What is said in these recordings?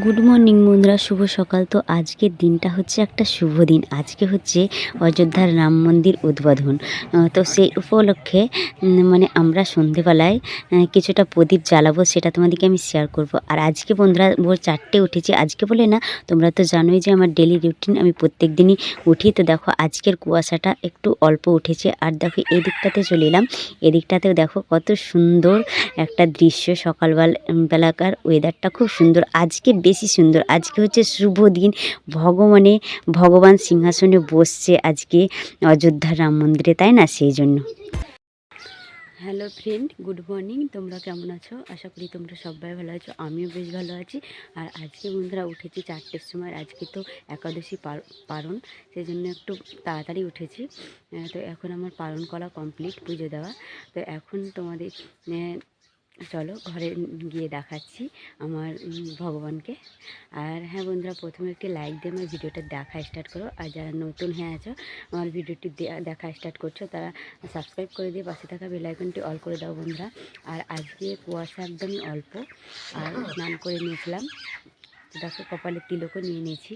Good morning বন্ধুরা, শুভ সকাল। তো আজকের দিনটা হচ্ছে একটা শুভ দিন। আজকে হচ্ছে অযোধ্যার রাম মন্দির উদ্বোধন। তো সেই উপলক্ষে মানে আমরা সন্ধেবেলায় কিছুটা প্রদীপ জ্বালাবো, সেটা তোমাদেরকে আমি শেয়ার করব। আর আজকে বন্ধুরা ভোর 4টে উঠেছি। আজকে বলে না, তোমরা তো জানোই যে আমার ডেলি রুটিন, আমি প্রত্যেক দিনই উঠি। তো দেখো আজকের কুয়াশাটা একটু অল্প উঠেছে। আর দেখো এই দিকটাতে চলে এলাম, এদিকটাতেও দেখো কত সুন্দর একটা দৃশ্য। সকালবেলাকার ওয়েদারটা খুব সুন্দর, আজকে বেশি সুন্দর। আজকে হচ্ছে শুভ দিন, ভগবান সিংহাসনে বসছে আজকে অযোধ্যার রাম মন্দিরে, তাই না? সেই জন্য। Hello friend, good morning. তোমরা কেমন আছো? আশা করি তোমরা সবাই ভালো আছো, আমিও বেশ ভালো আছি। আর আজকে বন্ধুরা উঠেছি 4টের সময়। আজকে তো একাদশী পারণ, সেই জন্য একটু তাড়াতাড়ি উঠেছি। তো এখন আমার পালন করা কমপ্লিট, পুজো দেওয়া। তো এখন তোমাদের চলো ঘরে গিয়ে দেখাচ্ছি আমার ভগবানকে। আর হ্যাঁ বন্ধুরা, প্রথমে একটি লাইক দিয়ে আমার ভিডিওটা দেখা স্টার্ট করো। আর যারা নতুন হয়ে আছো, আমার ভিডিওটি দেখা স্টার্ট করছো, তারা সাবস্ক্রাইব করে দিয়ে পাশে থাকা বেল আইকনটি অল করে দাও বন্ধুরা। আর আজকে কুয়াশা একদমই অল্প, আর স্নান করে নিয়েছিলাম। দেখো কপালে তিলকও নিয়ে নিয়েছি।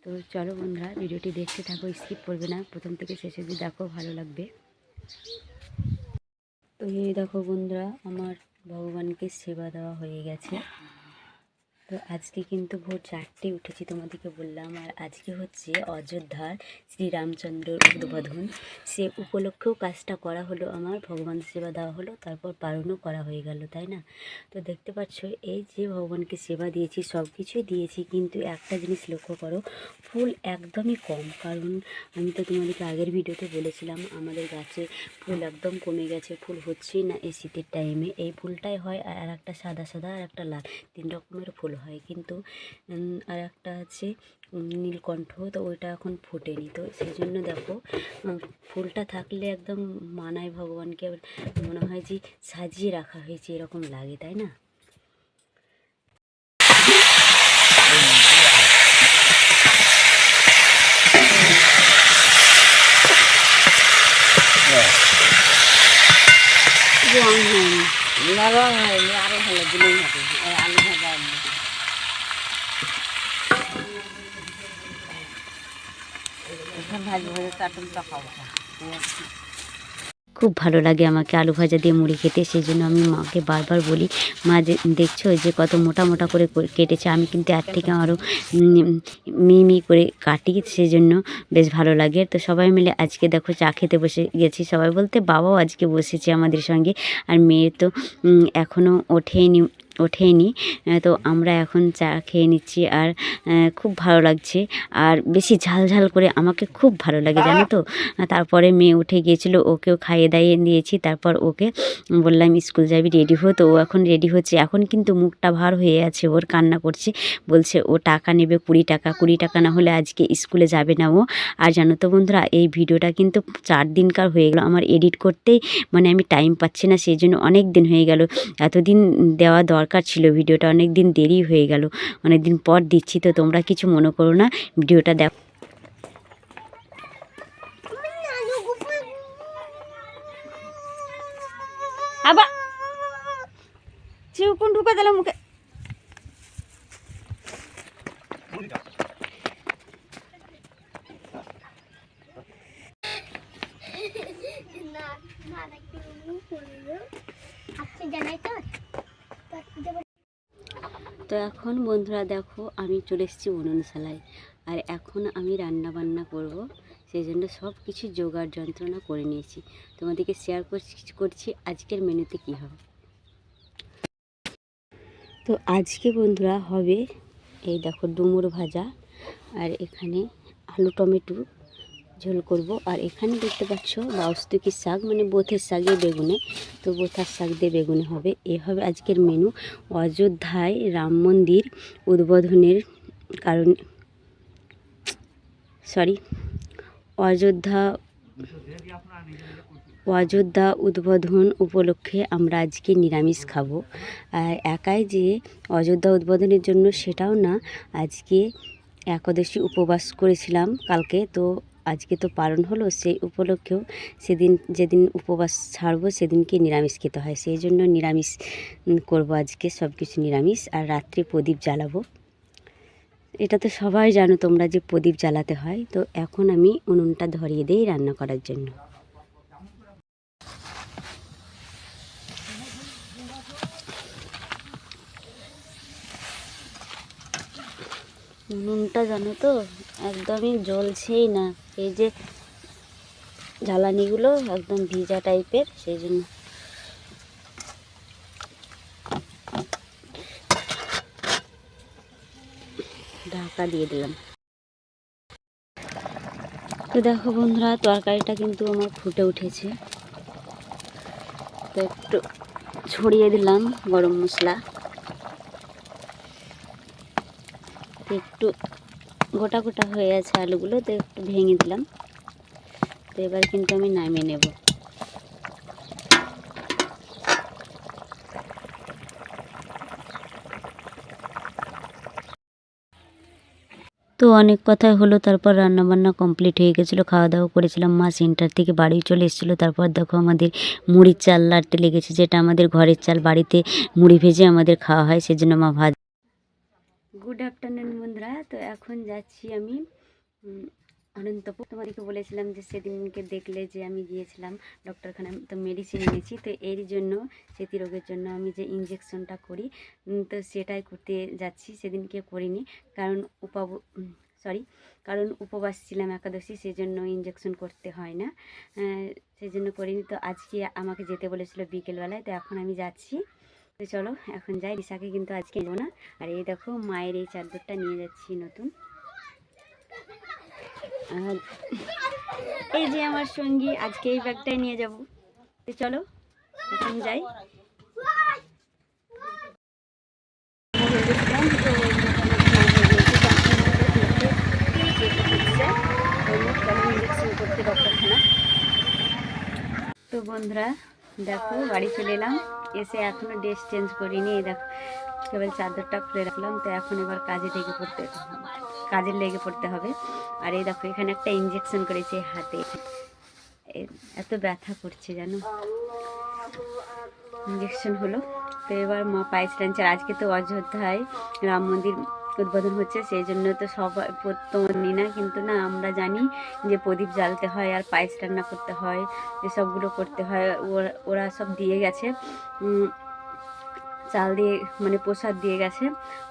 তো চলো বন্ধুরা, ভিডিওটি দেখতে থাকো, স্কিপ করবে না, প্রথম থেকে শেষ অবধি দেখো, ভালো লাগবে। তো এই দেখো বন্ধুরা, আমার ভগবানকে সেবা দেওয়া হয়ে গেছে। তো আজকে কিন্তু ভোর 4টে উঠেছি, তোমাদেরকে বললাম। আর আজকে হচ্ছে অযোধ্যার শ্রীরামচন্দ্রের উদ্বোধন, সে উপলক্ষেও কাজটা করা হলো, আমার ভগবান সেবা দেওয়া হলো, তারপর পালনও করা হয়ে গেল, তাই না? তো দেখতে পাচ্ছ, এই যে ভগবানকে সেবা দিয়েছি, সব কিছুই দিয়েছি, কিন্তু একটা জিনিস লক্ষ্য করো, ফুল একদমই কম। কারণ আমি তো তোমাদেরকে আগের ভিডিওতে বলেছিলাম, আমাদের গাছে ফুল একদম কমে গেছে, ফুল হচ্ছেই না এই শীতের টাইমে। এই ফুলটাই হয়, আর একটা সাদা সাদা আর একটা লাল, 3 রকমের ফুল হয়। কিন্তু আর একটা আছে নীলকণ্ঠ, তো ওইটা এখন ফোটেনি। তো সেই জন্য দেখো, ফুলটা থাকলে একদম মানায় ভগবানকে, মনে হয় যে সাজিয়ে রাখা হয়েছে, এরকম লাগে, তাই না? রং হয়নি, রং হয়নি, আরো ভালো দিলেই হবে। আলু ভাজা খুব ভালো লাগে আমাকে আলু ভাজা দিয়ে মুড়ি খেতে। সেই জন্য আমি মাকে বারবার বলি, মা যে দেখছো যে কত মোটা মোটা করে কেটেছে, আমি কিন্তু এর থেকে আরও মিহি করে কাটি, সেই জন্য বেশ ভালো লাগে। তো সবাই মিলে আজকে দেখো চা খেতে বসে গেছি, সবাই বলতে বাবাও আজকে বসেছে আমাদের সঙ্গে। আর মেয়ে তো এখনও ওঠেনি। তো আমরা এখন চা খেয়ে নিচ্ছি, আর খুব ভালো লাগছে। আর বেশি ঝাল ঝাল করে আমাকে খুব ভালো লাগে, জানো তো। তারপরে মেয়ে উঠে গিয়েছিলো, ওকেও খাইয়ে দাইয়ে দিয়েছি। তারপর ওকে বললাম স্কুল যাবি, রেডি হো। তো ও এখন রেডি হচ্ছে। এখন কিন্তু মুখটা ভার হয়ে আছে, ওর কান্না করছে, বলছে ও টাকা নেবে 20 টাকা না হলে আজকে স্কুলে যাবে না ও। আর জানো তো বন্ধুরা, এই ভিডিওটা কিন্তু 4 দিনকার হয়ে গেল, আমার এডিট করতেই মানে আমি টাইম পাচ্ছি না, সেই জন্য অনেক দিন হয়ে গেল। এতদিন দেওয়া দরকার ছিল ভিডিওটা, অনেক দিন দেরি হয়ে গেল, অনেক দিন পর দিচ্ছি। তো তোমরা কিছু মনে করো না, ভিডিওটা দেখো। আবার চিউকুন ঢুকে দিল মুখে। তো এখন বন্ধুরা দেখো, আমি চলে এসেছি উনুনশালায়। আর এখন আমি রান্না বান্না করব, সেই জন্য সব কিছু জোগাড় যন্ত্রণা করে নিয়েছি। তোমাদেরকে শেয়ার করছি আজকের মেনুতে কী হবে। তো আজকে বন্ধুরা হবে, এই দেখো ডুমুর ভাজা, আর এখানে আলু টমেটো ঝোল করব। আর এখানে দেখতে পাচ্ছ বাউস্তুকি শাক, মানে বোথের শাকে বেগুনে, তো বোথার শাক দিয়ে বেগুনে হবে। এ হবে আজকের মেনু। অযোধ্যায় রাম মন্দির উদ্বোধনের কারণ অযোধ্যা উদ্বোধন উপলক্ষে আমরা আজকে নিরামিষ খাবো। আর একাই যে অযোধ্যা উদ্বোধনের জন্য সেটাও না, আজকে একাদশী উপবাস করেছিলাম কালকে, তো আজকে তো পালন হলো, সেই উপলক্ষেও যেদিন উপবাস ছাড়বো সেদিনকে নিরামিষ খেতে হয়, সেই জন্য নিরামিষ করব আজকে, সব কিছু নিরামিষ। আর রাত্রে প্রদীপ জ্বালাবো। এটা তো সবাই জানো তোমরা যে প্রদীপ জ্বালাতে হয়। তো এখন আমি উনুনটা ধরিয়ে দিই রান্না করার জন্য। উনুনটা জানো তো একদমই জ্বলছেই না, এই যে জ্বালানিগুলো একদম ভিজা টাইপের, সেই জন্য। ঢাকা দিয়ে দিলাম। তো দেখো বন্ধুরা, তরকারিটা কিন্তু আমার ফুটে উঠেছে। তো একটু ছড়িয়ে দিলাম গরম মশলা, একটু গোটা গোটা হয়ে আছে আলুগুলো, তো একটু ভেঙে দিলাম। তো এবার কিন্তু আমি নামিয়ে নেব। তো অনেক কথাই হলো, তারপর রান্নাবান্না কমপ্লিট হয়ে গেছিলো, খাওয়া দাওয়া করেছিলাম। মা সেন্টার থেকে বাড়ি চলে এসেছিলো। তারপর দেখো আমাদের মুড়ির চাল লাটতে লেগেছে, যেটা আমাদের ঘরের চাল, বাড়িতে মুড়ি ভেজে আমাদের খাওয়া হয়, সেজন্য মা ভাজ। গুড আফটারনুন বন্ধুরা। তো এখন যাচ্ছি আমি অনন্তপুর। তোমাদেরকে বলেছিলাম যে সেদিনকে দেখলে যে আমি গিয়েছিলাম ডক্টরখানা, তো মেডিসিন এনেছি। তো এর জন্য স্মৃতি রোগের জন্য আমি যে ইঞ্জেকশনটা করি, তো সেটাই করতে যাচ্ছি। সেদিনকে করিনি, কারণ কারণ উপবাস ছিলাম, একাদশী, সেজন্য ইঞ্জেকশন করতে হয় না, সেই জন্য করিনি। তো আজকে আমাকে যেতে বলেছিল বিকেলবেলায়, তো এখন আমি যাচ্ছি। তো চলো এখন যাই। রিসাকে কিন্তু আজকে নেবো না। আর এই দেখো মায়ের এই চাদরটা নিয়ে যাচ্ছি নতুন। আর এই যে আমার সঙ্গী, আজকে এই ব্যাগটাই নিয়ে যাব। তো চলো এখন যাই। ইঞ্জেকশন করতে ডক্টরখানা। তো বন্ধুরা দেখো বাড়ি চলে এলাম, এসে এখনো ড্রেস চেঞ্জ করিনি। এই দেখো কেবল চাদরটা খুলে রাখলাম। তো এখন এবার কাজে লেগে পড়তে হবে। আর এই দেখো এখানে একটা ইঞ্জেকশন করেছে হাতে, এত ব্যথা করছে জানো, ইঞ্জেকশন হলো। তো এবার মা পায়েস টানছে। আজকে তো অযোধ্যায় রাম মন্দির উদ্বোধন হচ্ছে, সেই জন্য তো সবাই প্রত্যেক না, কিন্তু না আমরা জানি যে প্রদীপ জ্বালতে হয় আর পায়েস রান্না করতে হয়, এসবগুলো করতে হয়। ওরা সব দিয়ে গেছে, চাল দিয়ে মানে প্রসাদ দিয়ে গেছে,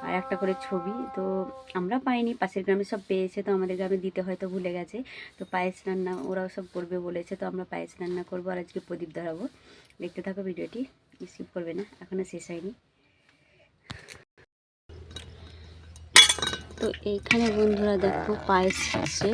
আর একটা করে ছবি। তো আমরা পাইনি, পাশের গ্রামে সব পেয়েছে, তো আমাদের গ্রামে দিতে হয়তো ভুলে গেছে। তো পায়েস রান্না ওরাও সব করবে বলেছে, তো আমরা পায়েস রান্না করবো আর আজকে প্রদীপ ধরাবো। দেখতে থাকো ভিডিওটি, স্কিপ করবে না, এখনও শেষ হয়নি। তো এইখানে বন্ধুরা দেখো পায়েস আছে,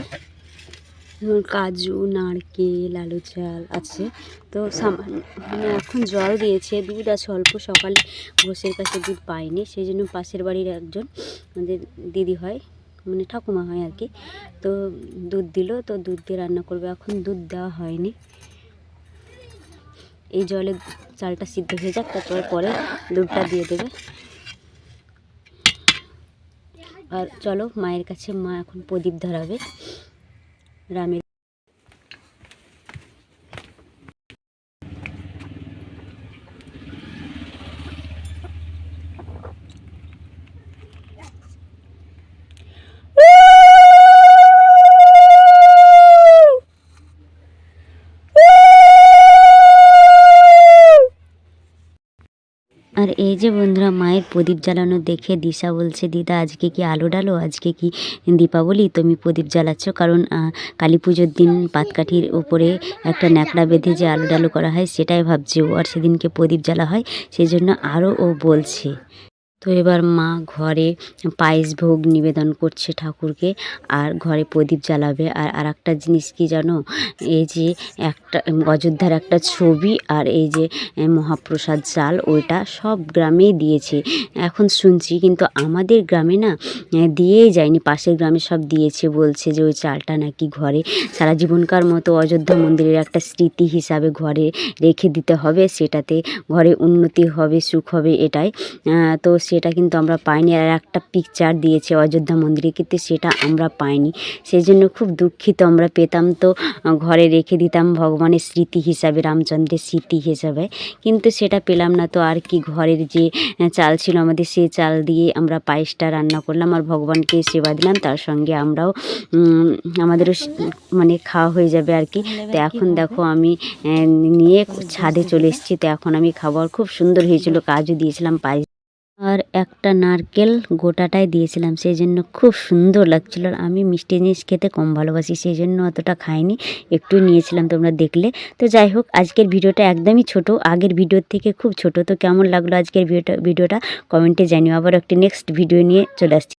কাজু, নারকেল, আলু চাল আছে। তো মানে এখন জল দিয়েছে, দুধ আছে অল্প, সকালে ঘোষের কাছে দুধ পাইনি, সেই জন্য পাশের বাড়ির একজন আমাদের দিদি হয়, মানে ঠাকুমা হয় আর কি, তো দুধ দিল। তো দুধ দিয়ে রান্না করবে, এখন দুধ দেওয়া হয়নি। এই জলে চালটা সিদ্ধ হয়ে যাক, তারপরে পরে দুধটা দিয়ে দেবে। আর চলো মায়ের কাছে, মা এখন প্রদীপ ধরাবে রামের। আর এই যে বন্ধুরা মায়ের প্রদীপ জ্বালানো দেখে দিশা বলছে, দিদা আজকে কি আলো ডালো, আজকে কি দীপাবলি, তুমি প্রদীপ জ্বালাচ্ছ? কারণ কালী পুজোর দিন পাতকাঠির উপরে একটা ন্যাকড়া বেঁধে যে আলো ডালো করা হয়, সেটাই ভাবছি ও, আর সেদিনকে প্রদীপ জ্বালা হয়, সেই জন্য আরও ও বলছে। তো এবার মা ঘরে পায়েস ভোগ নিবেদন করছে ঠাকুরকে, আর ঘরে প্রদীপ জ্বালাবে। আর একটা জিনিস কি জানো, এই যে একটা অযোধ্যার একটা ছবি, আর এই যে মহাপ্রসাদ চাল, ওইটা সব গ্রামেই দিয়েছে এখন শুনছি, কিন্তু আমাদের গ্রামে না দিয়েই যায়নি, পাশের গ্রামে সব দিয়েছে। বলছে যে ওই চালটা নাকি ঘরে সারা জীবনকার মতো অযোধ্যা মন্দিরের একটা স্মৃতি হিসাবে ঘরে রেখে দিতে হবে, সেটাতে ঘরে উন্নতি হবে, সুখ হবে, এটাই। তো সেটা কিন্তু আমরা পাইনি। আর একটা পিকচার দিয়েছে অযোধ্যা মন্দিরে, কিন্তু সেটা আমরা পাইনি। সেই জন্য খুব দুঃখিত। আমরা পেতাম তো ঘরে রেখে দিতাম ভগবানের স্মৃতি হিসাবে, রামচন্দ্রের স্মৃতি হিসাবে, কিন্তু সেটা পেলাম না। তো আর কি, ঘরের যে চাল ছিল আমাদের, সেই চাল দিয়ে আমরা পায়েসটা রান্না করলাম আর ভগবানকে সেবা দিলাম। তার সঙ্গে আমরাও আমাদেরও মানে খাওয়া হয়ে যাবে আর কি। তো এখন দেখো আমি নিয়ে ছাদে চলে এসেছি। তো এখন আমি খাবো। আর খুব সুন্দর হয়েছিল, কাজু দিয়েছিলাম পায়েস, আর একটা নারকেল গোটাটাই দিয়েছিলাম, সেই জন্য খুব সুন্দর লাগছিল। আর আমি মিষ্টি জিনিস খেতে কম ভালোবাসি, সেই জন্য অতটা খাইনি, একটু নিয়েছিলাম, তোমরা দেখলে। তো যাই হোক, আজকের ভিডিওটা একদমই ছোট, আগের ভিডিওর থেকে খুব ছোট। তো কেমন লাগলো আজকের ভিডিওটা কমেন্টে জানিও। আবার একটি নেক্সট ভিডিও নিয়ে চলে আসছি।